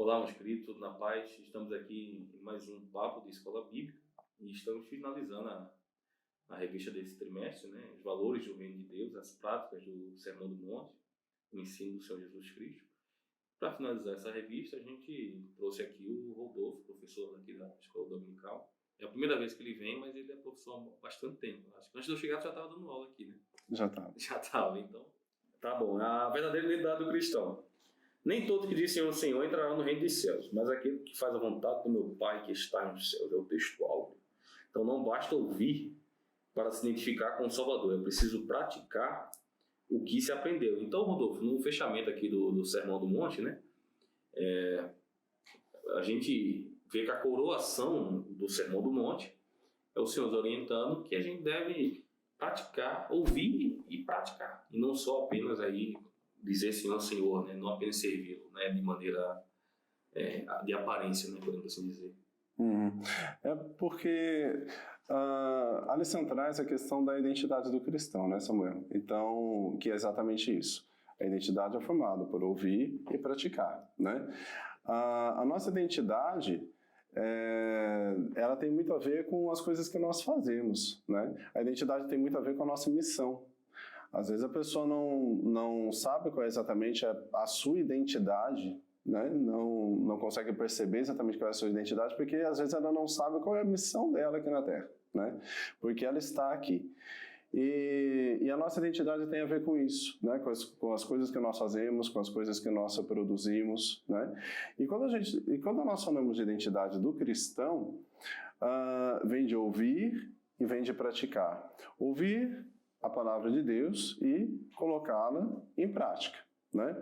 Olá, meus queridos, tudo na paz? Estamos aqui em mais um papo de escola bíblica e estamos finalizando a revista desse trimestre, né? Os valores do reino de Deus, as práticas do Sermão do Monte, o ensino do Senhor Jesus Cristo. Para finalizar essa revista, a gente trouxe aqui o Rodolfo, professor aqui da escola dominical. É a primeira vez que ele vem, mas ele é professor há bastante tempo. Acho que antes de eu chegar já estava dando aula aqui, né? Já estava. Já estava, então. Tá bom, a verdadeira identidade do cristão. Nem todos que dizem Senhor, Senhor entrarão no reino dos céus, mas aquele que faz a vontade do meu Pai que está nos céus, é o texto áureo. Então não basta ouvir para se identificar com o Salvador, é preciso praticar o que se aprendeu. Então, Rodolfo, no fechamento aqui do Sermão do Monte, né, a gente vê que a coroação do Sermão do Monte é o Senhor orientando que a gente deve praticar, ouvir e praticar, e não só apenas aí dizer Senhor, Senhor, né? Não apenas servi-lo, né? De maneira de aparência, né? Podemos assim dizer. É porque ali centrais a questão da identidade do cristão, né, Samuel? Então, que é exatamente isso. A identidade é formada por ouvir e praticar, né? A nossa identidade, ela tem muito a ver com as coisas que nós fazemos, né? A identidade tem muito a ver com a nossa missão. Às vezes a pessoa não sabe qual é exatamente a sua identidade, né? Não consegue perceber exatamente qual é a sua identidade, porque às vezes ela não sabe qual é a missão dela aqui na Terra, né? Porque ela está aqui. E a nossa identidade tem a ver com isso, né? Com as coisas que nós fazemos, com as coisas que nós produzimos, né? E quando nós falamos de identidade do cristão, vem de ouvir e vem de praticar. Ouvir a palavra de Deus e colocá-la em prática, né?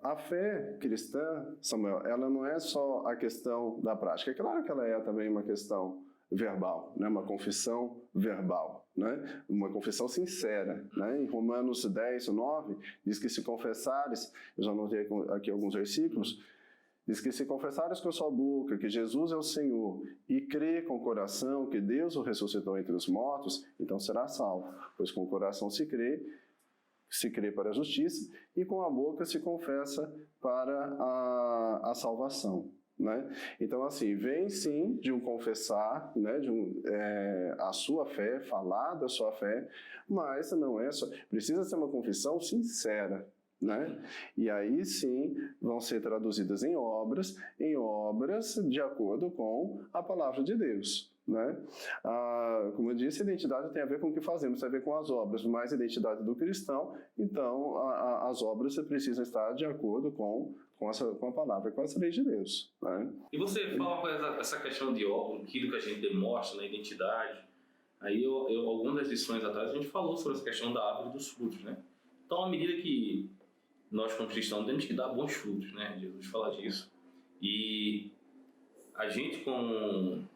A fé cristã, Samuel, ela não é só a questão da prática. É claro que ela é também uma questão verbal, né? Uma confissão verbal, né? Uma confissão sincera, né? Em Romanos 10, 9, diz que se confessares, eu já anotei aqui alguns versículos, diz que se confessares com a sua boca que Jesus é o Senhor e crer com o coração que Deus o ressuscitou entre os mortos, então será salvo. Pois com o coração se crê para a justiça e com a boca se confessa para a salvação, né? Então assim, vem sim de um confessar, né, a sua fé, falar da sua fé, mas não é só, precisa ser uma confissão sincera, né? E aí sim vão ser traduzidas em obras de acordo com a palavra de Deus, né? Como eu disse, a identidade tem a ver com o que fazemos, tem a ver com as obras, mas a identidade do cristão, então as obras precisam estar de acordo com a palavra, com as leis de Deus, né? E você fala essa questão de obra, aquilo que a gente demonstra na identidade. Aí algumas lições atrás a gente falou sobre essa questão da árvore dos frutos, né? Então, à medida que nós, como cristãos, temos que dar bons frutos, né? Jesus fala disso. E a gente, como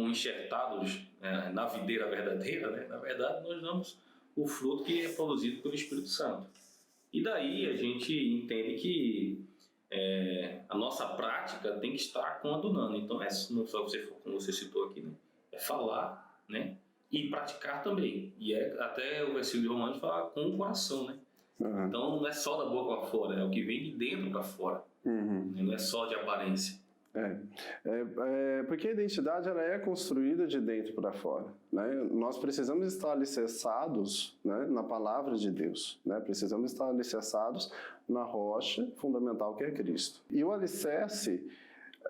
enxertados na videira verdadeira, né? Na verdade, nós damos o fruto que é produzido pelo Espírito Santo. E daí a gente entende que a nossa prática tem que estar coadunando. Então, não só como você citou aqui, né? É falar, né? E praticar também. E até o versículo de Romanos fala com o coração, né? Uhum. Então não é só da boca para fora, é o que vem de dentro para fora. Uhum. Não é só de aparência. Porque a identidade ela é construída de dentro para fora, né? Nós precisamos estar alicerçados, né, na palavra de Deus, né? Precisamos estar alicerçados na rocha fundamental que é Cristo. E o alicerce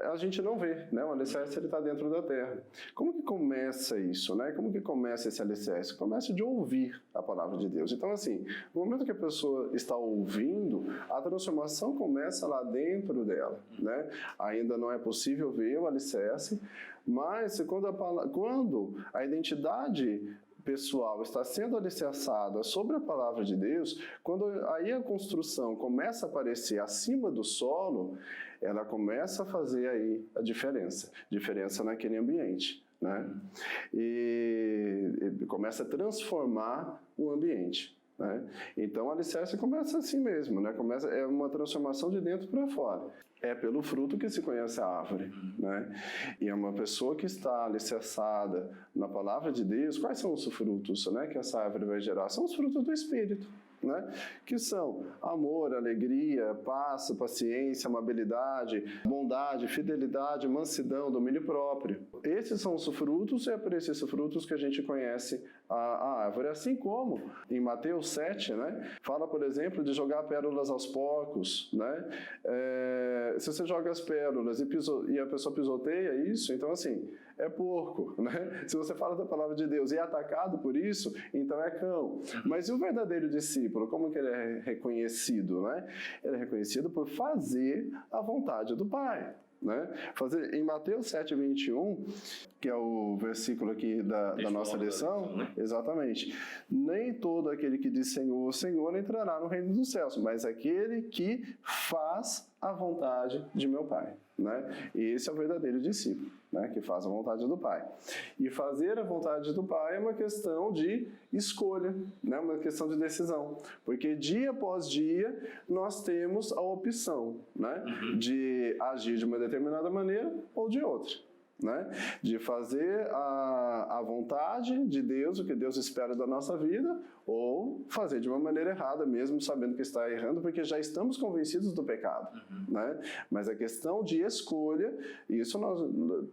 a gente não vê, né? O alicerce está dentro da terra. Como que começa isso, né? Como que começa esse alicerce? Começa de ouvir a palavra de Deus. Então, assim, no momento que a pessoa está ouvindo, a transformação começa lá dentro dela, né? Ainda não é possível ver o alicerce, mas quando a identidade pessoal está sendo alicerçada sobre a palavra de Deus, quando aí a construção começa a aparecer acima do solo, ela começa a fazer aí a diferença naquele ambiente, né? E começa a transformar o ambiente, né? Então, o alicerce começa assim mesmo, né? É uma transformação de dentro para fora. É pelo fruto que se conhece a árvore, né? E é uma pessoa que está alicerçada na palavra de Deus. Quais são os frutos, né, que essa árvore vai gerar? São os frutos do Espírito. né? Que são amor, alegria, paz, paciência, amabilidade, bondade, fidelidade, mansidão, domínio próprio. Esses são os frutos, e é por esses frutos que a gente conhece a árvore. Assim como em Mateus 7, né? Fala, por exemplo, de jogar pérolas aos porcos, né? Se você joga as pérolas e a pessoa pisoteia isso, então assim, é porco, né? Se você fala da palavra de Deus e é atacado por isso, então é cão. Mas e o verdadeiro discípulo, como que ele é reconhecido, né? Ele é reconhecido por fazer a vontade do Pai, né? Em Mateus 7, 21, que é o versículo aqui da nossa lição, né? Exatamente. Nem todo aquele que diz Senhor, Senhor entrará no reino dos céus, mas aquele que faz a vontade de meu Pai, né? Esse é o verdadeiro discípulo, né? Que faz a vontade do Pai. E fazer a vontade do Pai é uma questão de escolha, né? Uma questão de decisão, porque dia após dia nós temos a opção, né? De agir de uma determinada maneira ou de outra, né? De fazer a vontade de Deus, o que Deus espera da nossa vida, ou fazer de uma maneira errada, mesmo sabendo que está errando, porque já estamos convencidos do pecado, né? Mas a questão de escolha, isso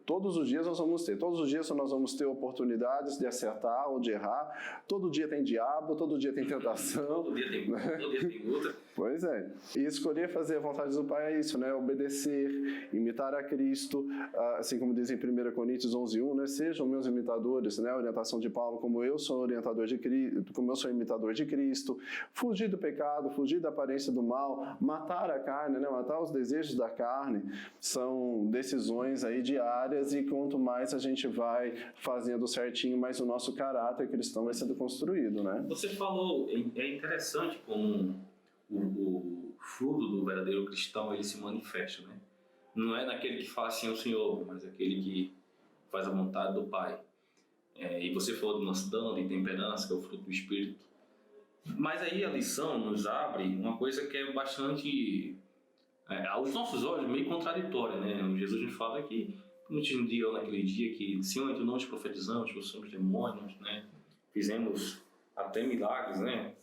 todos os dias nós vamos ter. Todos os dias nós vamos ter oportunidades de acertar ou de errar. Todo dia tem diabo, todo dia tem tentação. Todo dia tem todo dia tem outra. Pois é. E escolher fazer a vontade do Pai é isso, né? Obedecer, imitar a Cristo, assim como diz em 1 Coríntios 11:1, né? Sejam meus imitadores, né? A orientação de Paulo, como eu sou orientador de Cristo, como eu sou imitador de Cristo, fugir do pecado, fugir da aparência do mal, matar a carne, né? Matar os desejos da carne, são decisões aí diárias, e quanto mais a gente vai fazendo certinho, mais o nosso caráter cristão vai sendo construído, né? Você falou, é interessante como o fruto do verdadeiro cristão, ele se manifesta, né? Não é naquele que faz assim ao Senhor, mas aquele que faz a vontade do Pai. E você falou de mansidão, de temperança, que é o fruto do Espírito. Mas aí a lição nos abre uma coisa que é bastante, aos nossos olhos, meio contraditória, né? Jesus nos fala que muitos diziam naquele dia que, Senhor, entre nós profetizamos, expulsamos demônios, né? Fizemos até milagres, né?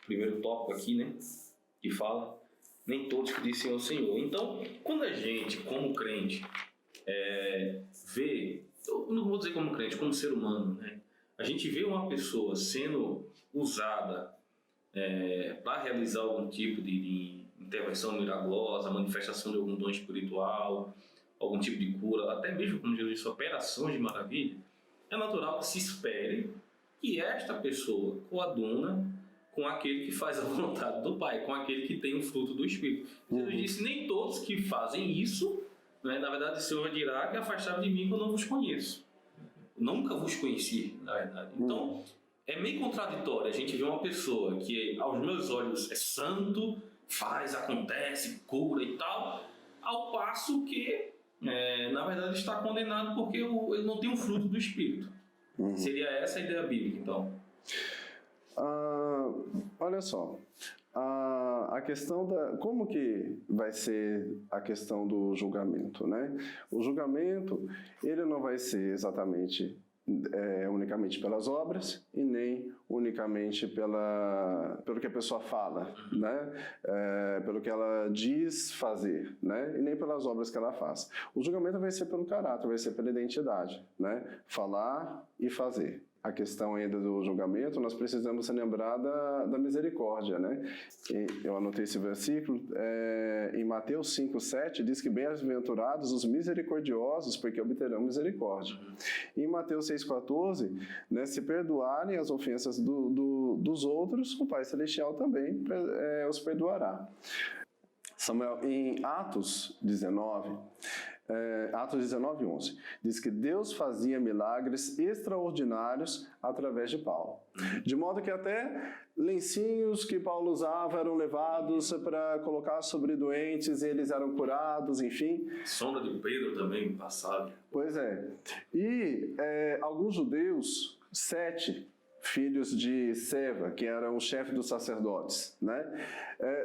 Primeiro tópico aqui, né? Que fala, nem todos que dizem ao Senhor. Então, quando a gente, como crente, vê, eu não vou dizer como crente, como ser humano, né? A gente vê uma pessoa sendo usada para realizar algum tipo de intervenção milagrosa, manifestação de algum dom espiritual, algum tipo de cura, até mesmo, como Jesus disse, operações de maravilha, é natural que se espere que esta pessoa coaduna com aquele que faz a vontade do Pai, com aquele que tem o fruto do Espírito. Jesus disse, nem todos que fazem isso, né, na verdade o Senhor dirá que afastaram de mim que eu não vos conheço. Nunca vos conheci, na verdade. Então, é meio contraditório a gente ver uma pessoa que, aos meus olhos, é santo, faz, acontece, cura e tal, ao passo que, na verdade, está condenado porque ele não tem o fruto do Espírito. Seria essa a ideia bíblica, então? Olha só, a questão como que vai ser a questão do julgamento, né? O julgamento, ele não vai ser exatamente unicamente pelas obras e nem unicamente pelo que a pessoa fala, né? Pelo que ela diz fazer, né? E nem pelas obras que ela faz. O julgamento vai ser pelo caráter, vai ser pela identidade, né? Falar e fazer. A questão ainda do julgamento, nós precisamos se lembrar da misericórdia, né? Eu anotei esse versículo, em Mateus 5:7, diz que bem-aventurados os misericordiosos, porque obterão misericórdia. Em Mateus 6:14, né, se perdoarem as ofensas dos outros, o Pai Celestial também os perdoará. Samuel, em Atos 19:11, diz que Deus fazia milagres extraordinários através de Paulo. De modo que até lencinhos que Paulo usava eram levados para colocar sobre doentes e eles eram curados, enfim. Sombra de Pedro também, passado. Pois é. E alguns judeus, 7 filhos de Seva, que eram o chefe dos sacerdotes, né?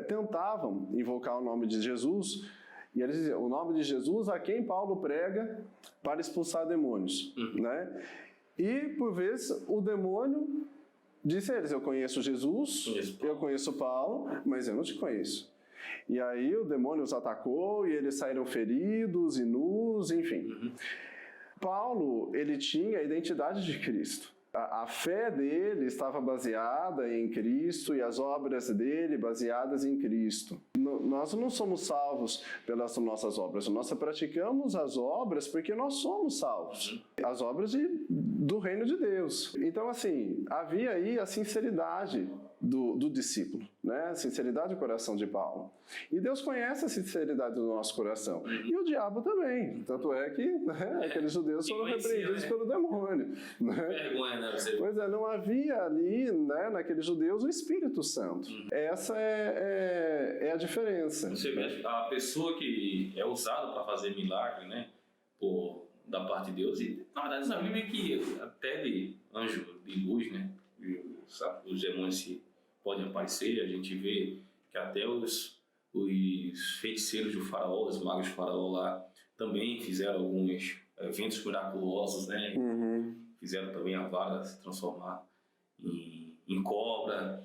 Tentavam invocar o nome de Jesus. E eles diziam, o nome de Jesus a quem Paulo prega para expulsar demônios, né? E, por vezes, o demônio disse a eles, eu conheço Jesus, eu conheço Paulo, mas eu não te conheço. E aí o demônio os atacou e eles saíram feridos e nus, enfim. Paulo, ele tinha a identidade de Cristo. A fé dele estava baseada em Cristo e as obras dele baseadas em Cristo. Nós não somos salvos pelas nossas obras, nós praticamos as obras porque nós somos salvos. As obras do reino de Deus. Então, assim, havia aí a sinceridade do discípulo, né? A sinceridade do coração de Paulo. E Deus conhece a sinceridade do nosso coração. E o diabo também. Tanto é que aqueles judeus foram repreendidos pelo demônio. Né? Vergonha, né? Pois é, não havia ali, né, naqueles judeus, o Espírito Santo. Essa é a diferença. Você vê, a pessoa que é usada para fazer milagre, né, da parte de Deus, e na verdade na Bíblia é que até de anjo de luz, né, os demônios podem aparecer, a gente vê que até os feiticeiros do faraó, os magos do faraó lá, também fizeram alguns eventos miraculosos, né, fizeram também a vara se transformar em cobra.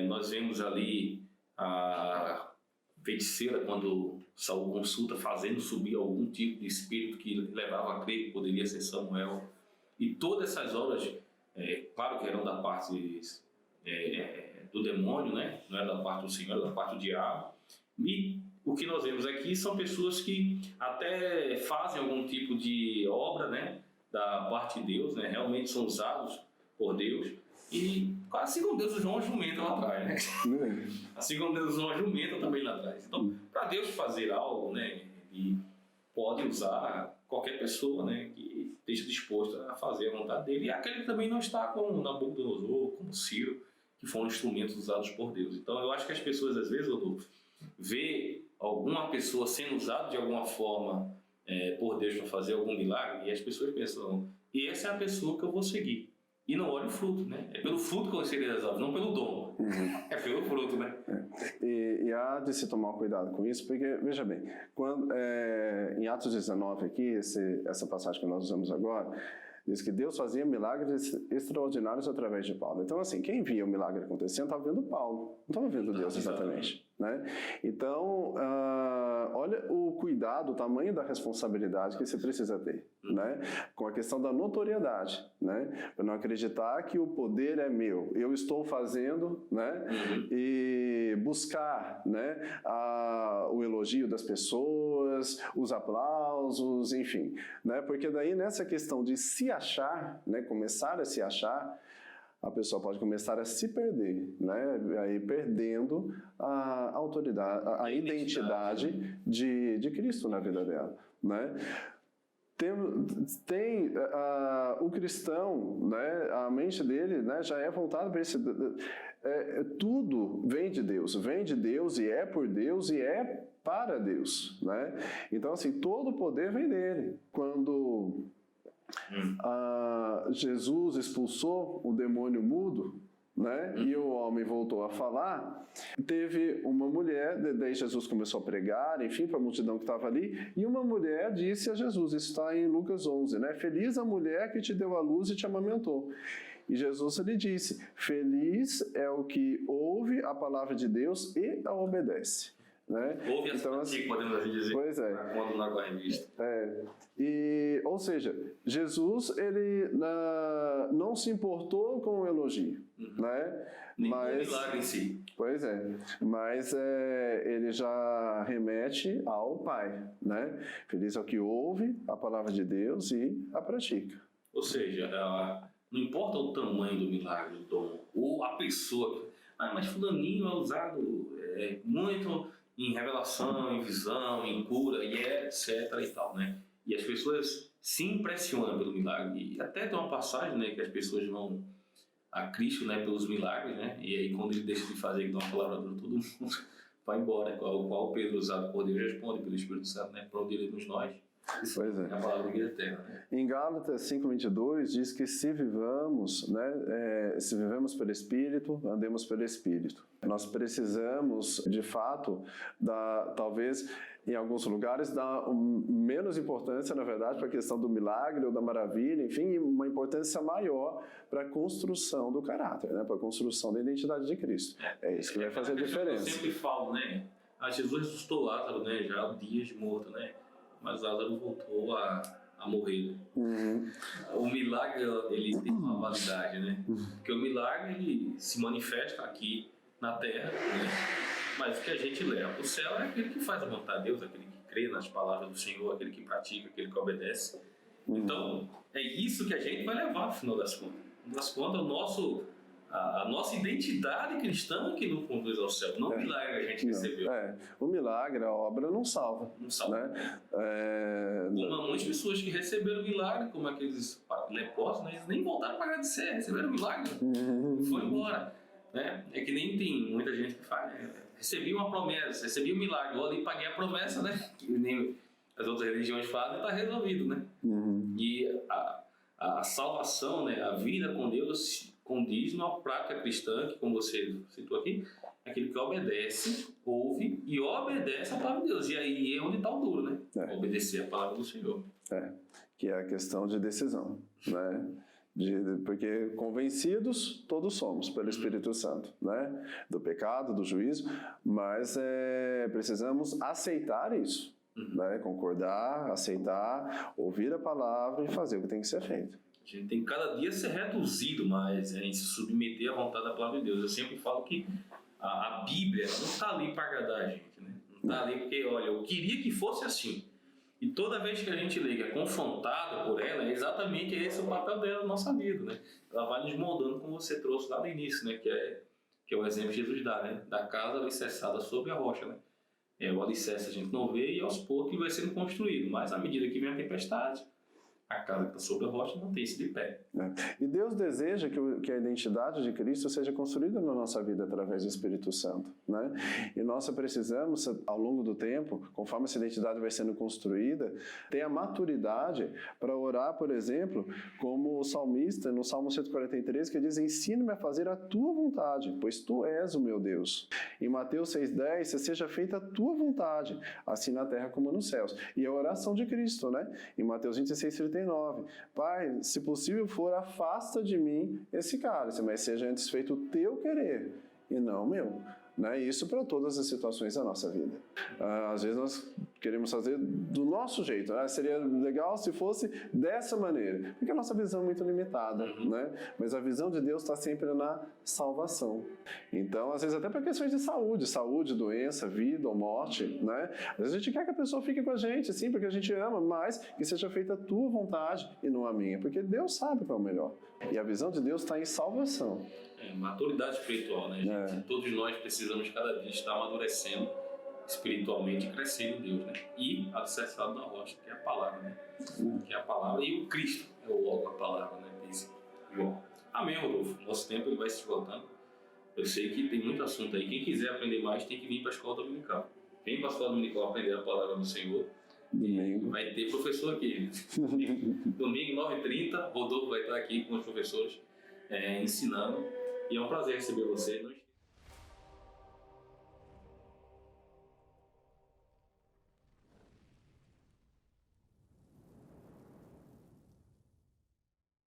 Nós vemos ali a feiticeira, quando Saul consulta, fazendo subir algum tipo de espírito que levava a crer que poderia ser Samuel. E todas essas obras, claro que eram da parte do demônio, né? Não era da parte do Senhor, era da parte do diabo. E o que nós vemos aqui são pessoas que até fazem algum tipo de obra, né, da parte de Deus, né? Realmente são usados por Deus. E assim como Deus usou uma jumenta lá atrás, né? Assim como Deus usou uma jumenta também lá atrás. Então, para Deus fazer algo, né, Ele pode usar qualquer pessoa, né, que esteja disposta a fazer a vontade dele. E aquele que também não está como Nabucodonosor, como Ciro, que foram instrumentos usados por Deus. Então, eu acho que as pessoas, às vezes, Rodolfo, vê alguma pessoa sendo usada de alguma forma por Deus para fazer algum milagre, e as pessoas pensam, e essa é a pessoa que eu vou seguir. E não olha o fruto, né? É pelo fruto que eu serei exaltado, não pelo dom. É pelo fruto, né? E há de se tomar cuidado com isso, porque, veja bem, quando, em Atos 19 aqui, essa passagem que nós usamos agora, diz que Deus fazia milagres extraordinários através de Paulo. Então, assim, quem via o milagre acontecendo estava vendo Paulo, não estava vendo Deus exatamente. Né? Então, olha o cuidado, o tamanho da responsabilidade que você precisa ter, né? Com a questão da notoriedade, né? Para não acreditar que o poder é meu, eu estou fazendo, né? E buscar, né, o elogio das pessoas, os aplausos, enfim, né? Porque daí nessa questão de se achar, né, começar a se achar, a pessoa pode começar a se perder, né? Aí perdendo a autoridade, a identidade de Cristo na vida dela, né? Tem o cristão, né? A mente dele, né, já é voltada para esse... tudo vem de Deus e é por Deus e é para Deus, né? Então, assim, todo o poder vem dele. Quando Jesus expulsou o demônio mudo, né? E o homem voltou a falar, teve uma mulher, daí Jesus começou a pregar, enfim, para a multidão que estava ali, e uma mulher disse a Jesus, isso está em Lucas 11, né? Feliz a mulher que te deu a luz e te amamentou. E Jesus lhe disse, feliz é o que ouve a palavra de Deus e a obedece. Né? Ouve essa então, assim, podemos assim dizer, pois é. Quando não corre vista. Ou seja, Jesus ele não se importou com o elogio, né? Nem com o milagre em si. Pois é, mas ele já remete ao Pai, né? Feliz é o que ouve a palavra de Deus e a pratica. Ou seja, não importa o tamanho do milagre, do dom, ou a pessoa, mas fulaninho é usado muito em revelação, em visão, em cura, e etc. e tal, né? E as pessoas se impressionam pelo milagre. E até tem uma passagem, né, que as pessoas vão a Cristo, né, pelos milagres, né? E aí quando ele deixa de fazer, que dá uma palavra dura, todo mundo vai embora. Qual Pedro, usado por Deus, responde pelo Espírito Santo, né? Para onde iremos nós? Pois é. É a palavra da vida eterna, né? Em Gálatas 5:22 diz que se vivemos, né, se vivemos pelo Espírito, andemos pelo Espírito. Nós precisamos, de fato, talvez em alguns lugares, dar menos importância, na verdade, para a questão do milagre ou da maravilha, enfim, uma importância maior para a construção do caráter, né, para a construção da identidade de Cristo. É isso que vai fazer a diferença. Eu sempre falo, né? Jesus ressuscitou Lázaro, né? Já há dias de morto, né? Mas Lázaro voltou a morrer. Uhum. O milagre, ele tem uma validade, né? Porque o milagre, ele se manifesta aqui na Terra, né? Mas o que a gente leva para o céu é aquele que faz a vontade de Deus, aquele que crê nas palavras do Senhor, aquele que pratica, aquele que obedece. Então, é isso que a gente vai levar, no final das contas. No final das contas, a nossa identidade cristã que nos conduz ao céu, não o milagre que a gente recebeu. O milagre, a obra não salva. Não salva. Né? Como muitas pessoas que receberam o milagre, como aqueles leprosos, né? Eles nem voltaram para agradecer, receberam o milagre e foram embora. Né? É que nem tem muita gente que fala, recebi uma promessa, recebi um milagre, vou ali paguei a promessa, né? Que nem as outras religiões fazem, está resolvido, né? E a salvação, né? A vida com Deus condiz numa prática cristã, que como você citou aqui, é aquele que obedece, ouve e obedece a palavra de Deus. E aí é onde está o duro, né? Obedecer a palavra do Senhor. Que é a questão de decisão, né? Porque convencidos todos somos pelo Espírito Santo, né? Do pecado, do juízo, mas precisamos aceitar isso, né? Concordar, aceitar, ouvir a palavra e fazer o que tem que ser feito. A gente tem que cada dia ser reduzido mais em se submeter à vontade da palavra de Deus. Eu sempre falo que a Bíblia não está ali para agradar a gente, né? Não está ali porque, olha, eu queria que fosse assim. E toda vez que a gente lê, é confrontado por ela, é exatamente esse o papel dela na nossa vida, né? Ela vai nos moldando, como você trouxe lá no início, né? Que é o exemplo que Jesus dá, né? Da casa alicerçada sobre a rocha, né? O alicerce a gente não vê e aos poucos ele vai sendo construído. Mas à medida que vem a tempestade, a casa que está sobre a rocha não tem-se de pé. E Deus deseja que a identidade de Cristo seja construída na nossa vida através do Espírito Santo, né? E nós precisamos, ao longo do tempo, conforme essa identidade vai sendo construída, ter a maturidade para orar, por exemplo, como o salmista, no Salmo 143, que diz: ensina-me a fazer a tua vontade, pois tu és o meu Deus. Em Mateus 6,10, seja feita a tua vontade, assim na terra como nos céus. E a oração de Cristo, né? Em Mateus 26,39, Pai, se possível for, afasta de mim esse cálice, mas seja antes feito o teu querer e não o meu. Né? Isso para todas as situações da nossa vida. Às vezes nós queremos fazer do nosso jeito, né? Seria legal se fosse dessa maneira, porque a nossa visão é muito limitada, né? Mas a visão de Deus está sempre na salvação. Então, às vezes até para questões de saúde, doença, vida ou morte, né? Às vezes a gente quer que a pessoa fique com a gente, sim, porque a gente ama, mas que seja feita a tua vontade e não a minha, porque Deus sabe qual é o melhor. E a visão de Deus está em salvação. Maturidade espiritual, né, gente? Todos nós precisamos cada dia estar amadurecendo espiritualmente e crescendo em Deus, né? E alicerçado na rocha, que é a palavra, né? Que é a palavra e o Cristo é o logo a palavra, né? Diz João. Amém, Rodolfo. Nosso tempo ele vai se esgotando. Eu sei que tem muito assunto aí. Quem quiser aprender mais tem que vir para a escola dominical. Vem para a escola dominical aprender a palavra do Senhor. Domingo. Vai ter professor aqui. Domingo, 9h30, Rodolfo vai estar aqui com os professores ensinando. E é um prazer receber você.